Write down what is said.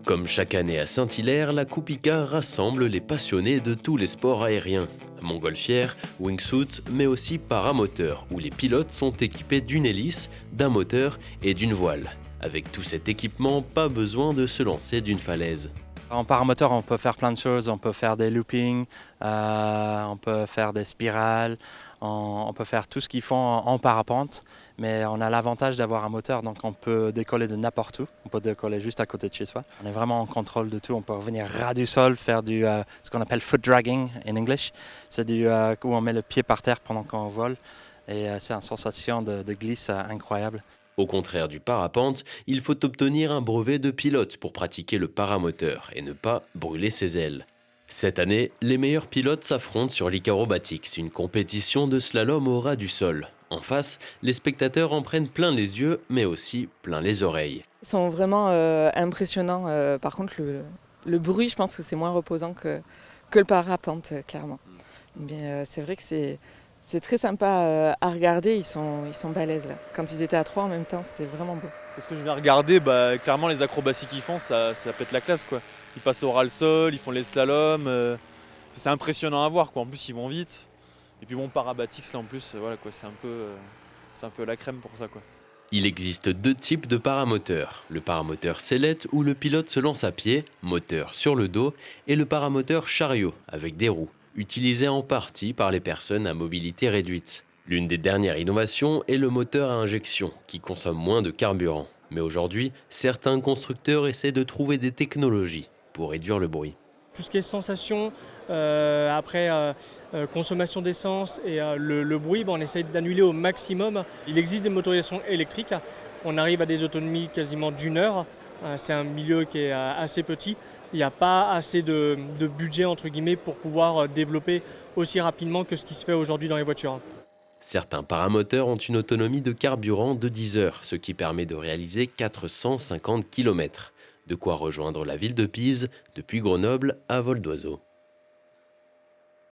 Comme chaque année à Saint-Hilaire, la Coupe ICA rassemble les passionnés de tous les sports aériens. Montgolfière, wingsuit, mais aussi paramoteur, où les pilotes sont équipés d'une hélice, d'un moteur et d'une voile. Avec tout cet équipement, pas besoin de se lancer d'une falaise. En paramoteur, on peut faire plein de choses. On peut faire des loopings, on peut faire des spirales, on peut faire tout ce qu'ils font en parapente. Mais on a l'avantage d'avoir un moteur, donc on peut décoller de n'importe où. On peut décoller juste à côté de chez soi. On est vraiment en contrôle de tout. On peut revenir ras du sol, faire ce qu'on appelle foot dragging en anglais. C'est où on met le pied par terre pendant qu'on vole. Et c'est une sensation de glisse incroyable. Au contraire du parapente, il faut obtenir un brevet de pilote pour pratiquer le paramoteur et ne pas brûler ses ailes. Cette année, les meilleurs pilotes s'affrontent sur l'Icarobatics, une compétition de slalom au ras du sol. En face, les spectateurs en prennent plein les yeux, mais aussi plein les oreilles. Ils sont vraiment impressionnants. Par contre, le bruit, je pense que c'est moins reposant que le parapente, clairement. Mais c'est vrai que c'est très sympa à regarder, ils sont balèzes là. Quand ils étaient à trois en même temps, c'était vraiment beau. Parce que je viens regarder, clairement les acrobaties qu'ils font, ça pète la classe quoi. Ils passent au ras-le-sol, ils font les slaloms, c'est impressionnant à voir quoi. En plus ils vont vite. Et puis bon, Parabatics là en plus, voilà quoi, c'est un peu la crème pour ça quoi. Il existe deux types de paramoteurs, le paramoteur sellette où le pilote se lance à pied, moteur sur le dos, et le paramoteur chariot avec des roues, utilisé en partie par les personnes à mobilité réduite. L'une des dernières innovations est le moteur à injection, qui consomme moins de carburant. Mais aujourd'hui, certains constructeurs essaient de trouver des technologies pour réduire le bruit. Tout ce qui est sensation, consommation d'essence et le bruit, on essaye d'annuler au maximum. Il existe des motorisations électriques, on arrive à des autonomies quasiment d'1 heure. C'est un milieu qui est assez petit, il n'y a pas assez de budget entre guillemets pour pouvoir développer aussi rapidement que ce qui se fait aujourd'hui dans les voitures. Certains paramoteurs ont une autonomie de carburant de 10 heures, ce qui permet de réaliser 450 km. De quoi rejoindre la ville de Pise depuis Grenoble à vol d'oiseau.